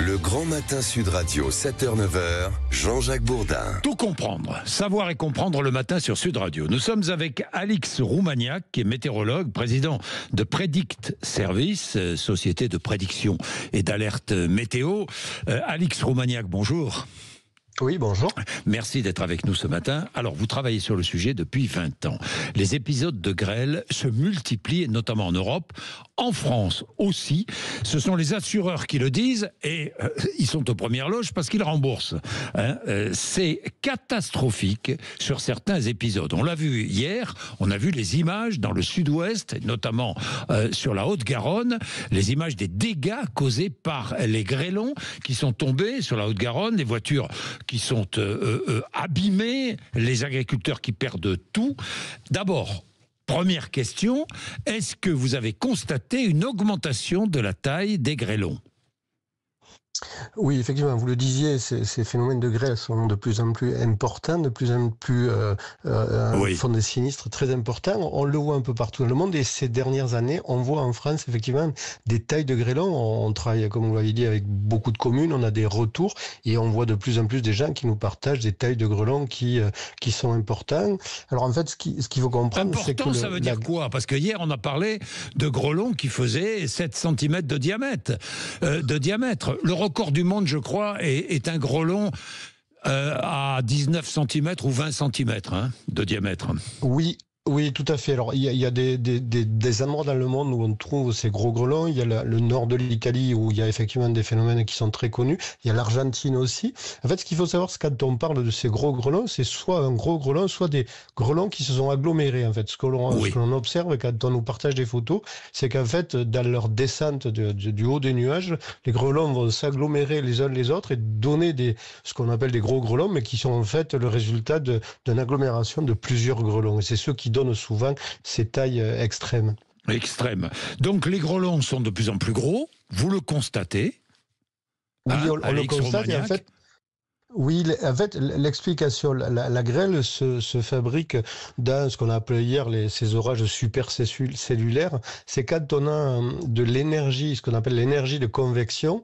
Le Grand Matin Sud Radio, 7h-9h, Jean-Jacques Bourdin. Tout comprendre, savoir et comprendre le matin sur Sud Radio. Nous sommes avec Alix Roumaniac, qui est météorologue, président de Predict Service, société de prédiction et d'alerte météo. Alix Roumaniac, bonjour. Oui, bonjour. Merci d'être avec nous ce matin. Alors, vous travaillez sur le sujet depuis 20 ans. Les épisodes de grêle se multiplient, notamment en Europe, en France aussi. Ce sont les assureurs qui le disent et ils sont aux premières loges parce qu'ils remboursent. C'est catastrophique sur certains épisodes. On l'a vu hier, on a vu les images dans le sud-ouest, notamment sur la Haute-Garonne, les images des dégâts causés par les grêlons qui sont tombés sur la Haute-Garonne, des voitures qui sont abîmés, les agriculteurs qui perdent tout. D'abord, première question, est-ce que vous avez constaté une augmentation de la taille des grêlons ? Oui, effectivement, vous le disiez, ces phénomènes de grêle sont de plus en plus importants, de plus en plus font des sinistres très importants. On le voit un peu partout dans le monde et ces dernières années, on voit en France effectivement des tailles de grêlons. On travaille, comme vous l'avez dit, avec beaucoup de communes, on a des retours et on voit de plus en plus des gens qui nous partagent des tailles de grêlons qui sont importants. Alors en fait, ce qu'il faut comprendre, c'est que... ça veut dire quoi ? Parce que hier, on a parlé de grêlons qui faisaient 7 cm de diamètre. Le record du monde, je crois, est un grêlon à 19 cm ou 20 cm de diamètre. Oui, tout à fait. Alors, il y a des endroits dans le monde où on trouve ces gros grêlons. Il y a le nord de l'Italie où il y a effectivement des phénomènes qui sont très connus. Il y a l'Argentine aussi. En fait, ce qu'il faut savoir, c'est quand on parle de ces gros grêlons, c'est soit un gros grêlon, soit des grêlons qui se sont agglomérés. En fait, ce que l'on observe quand on nous partage des photos, c'est qu'en fait, dans leur descente du haut des nuages, les grêlons vont s'agglomérer les uns les autres et donner ce qu'on appelle des gros grêlons, mais qui sont en fait le résultat d'une agglomération de plusieurs grêlons. Et c'est ceux qui donnent souvent ces tailles extrêmes. Donc les grêlons sont de plus en plus gros, vous le constatez. Oui, on le constate et en fait... Oui, en fait, l'explication, la grêle se fabrique dans ce qu'on a appelé hier ces orages supercellulaires. C'est quand on a de l'énergie, ce qu'on appelle l'énergie de convection,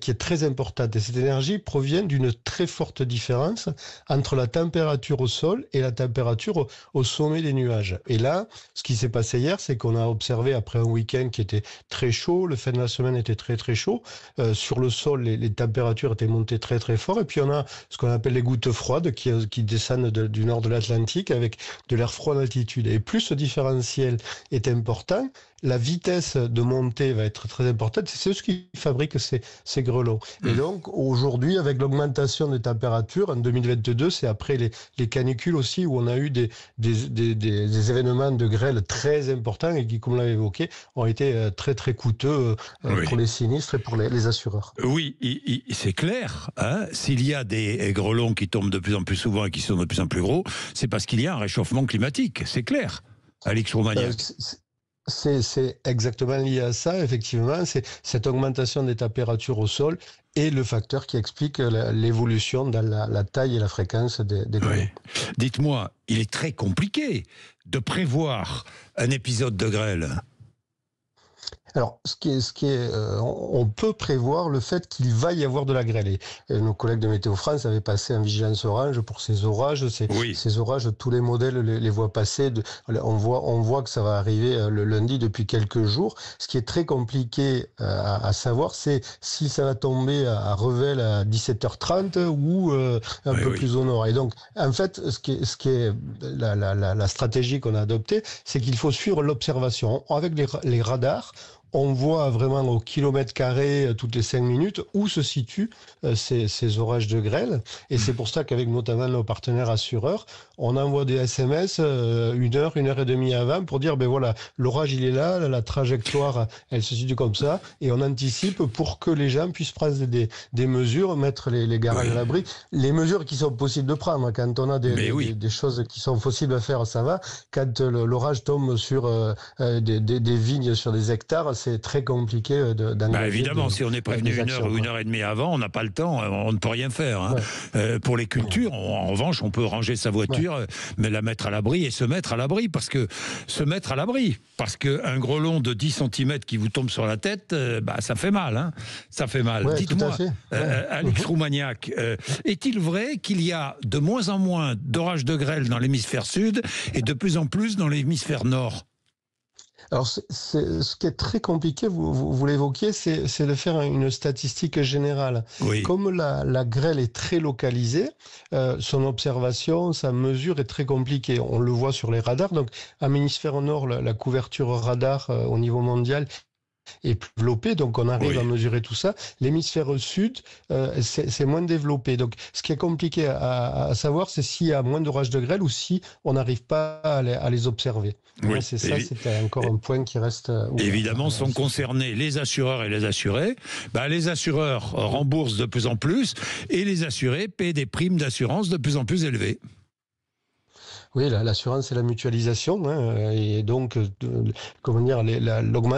qui est très importante. Et cette énergie provient d'une très forte différence entre la température au sol et la température au sommet des nuages. Et là, ce qui s'est passé hier, c'est qu'on a observé après un week-end qui était très chaud, le fin de la semaine était très très chaud. Sur le sol, les températures étaient montées très très fort. Et puis on a ce qu'on appelle les gouttes froides qui descendent du nord de l'Atlantique avec de l'air froid en altitude. Et plus ce différentiel est important, la vitesse de montée va être très importante. C'est ce qui fabrique ces grêlons. Et donc, aujourd'hui, avec l'augmentation des températures, en 2022, c'est après les canicules aussi, où on a eu des événements de grêle très importants et qui, comme on l'avait évoqué, ont été très, très coûteux pour les sinistres et pour les assureurs. Oui, c'est clair. S'il y a des grêlons qui tombent de plus en plus souvent et qui sont de plus en plus gros, c'est parce qu'il y a un réchauffement climatique. C'est clair. Alix Roumaniac. C'est exactement lié à ça, effectivement. C'est cette augmentation des températures au sol et le facteur qui explique l'évolution dans la taille et la fréquence des grêlons. Oui. Dites-moi, il est très compliqué de prévoir un épisode de grêle. Alors, on peut prévoir le fait qu'il va y avoir de la grêle. Et nos collègues de Météo France avaient passé en vigilance orange pour ces orages. Ces orages, tous les modèles les voient passer. On voit que ça va arriver le lundi depuis quelques jours. Ce qui est très compliqué à savoir, c'est si ça va tomber à Revel à 17h30 ou un peu plus au nord. Et donc, en fait, ce qui est la stratégie qu'on a adoptée, c'est qu'il faut suivre l'observation. Avec les radars, on voit vraiment au kilomètre carré toutes les 5 minutes où se situent ces orages de grêle. Et c'est pour ça qu'avec notamment nos partenaires assureurs, on envoie des SMS 1 heure et demie avant pour dire, ben voilà, l'orage il est là, la trajectoire elle se situe comme ça, et on anticipe pour que les gens puissent prendre des mesures, mettre les garages à l'abri. Les mesures qui sont possibles de prendre, quand on a des choses qui sont possibles à faire, ça va. Quand l'orage tombe sur des vignes, sur des hectares, c'est très compliqué d'engager. Évidemment, si on est prévenu 1 heure ou 1h30 avant, on n'a pas le temps, on ne peut rien faire. Hein. Ouais. Pour les cultures, en revanche, on peut ranger sa voiture, mais la mettre à l'abri et se mettre à l'abri, parce qu'un grelon de 10 cm qui vous tombe sur la tête, ça fait mal. Hein. Ça fait mal. Ouais, dites-moi, Alix Roumaniac, est-il vrai qu'il y a de moins en moins d'orages de grêle dans l'hémisphère sud et de plus en plus dans l'hémisphère nord? Alors, ce qui est très compliqué, vous l'évoquiez, c'est de faire une statistique générale. Oui. Comme la grêle est très localisée, son observation, sa mesure est très compliquée. On le voit sur les radars. Donc, en hémisphère nord, la couverture radar au niveau mondial est plus développé, donc on arrive à mesurer tout ça. L'hémisphère sud, c'est moins développé. Donc, ce qui est compliqué à savoir, c'est s'il y a moins d'orages de grêle ou si on n'arrive pas à les observer. Oui. C'est encore un point qui reste ouvert. Évidemment, sont concernés les assureurs et les assurés. Les assureurs remboursent de plus en plus et les assurés paient des primes d'assurance de plus en plus élevées. Oui, l'assurance et la mutualisation, hein, et donc,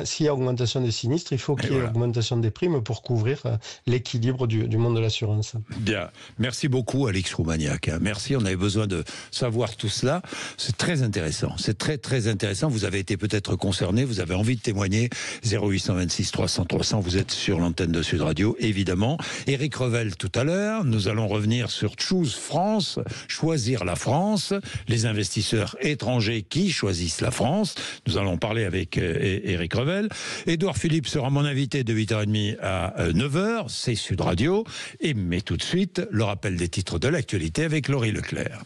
s'il y a augmentation des sinistres, il faut qu'il y ait augmentation des primes pour couvrir l'équilibre du monde de l'assurance. Bien, merci beaucoup Alix Roumaniac. Merci, on avait besoin de savoir tout cela. C'est très intéressant, c'est très très intéressant. Vous avez été peut-être concerné, vous avez envie de témoigner. 0826 300 300, vous êtes sur l'antenne de Sud Radio, évidemment. Éric Revel tout à l'heure. Nous allons revenir sur Choose France, choisir la France. Les investisseurs étrangers qui choisissent la France. Nous allons parler avec Éric Revel. Édouard Philippe sera mon invité de 8h30 à 9h. C'est Sud Radio. Mais tout de suite, le rappel des titres de l'actualité avec Laurie Leclerc.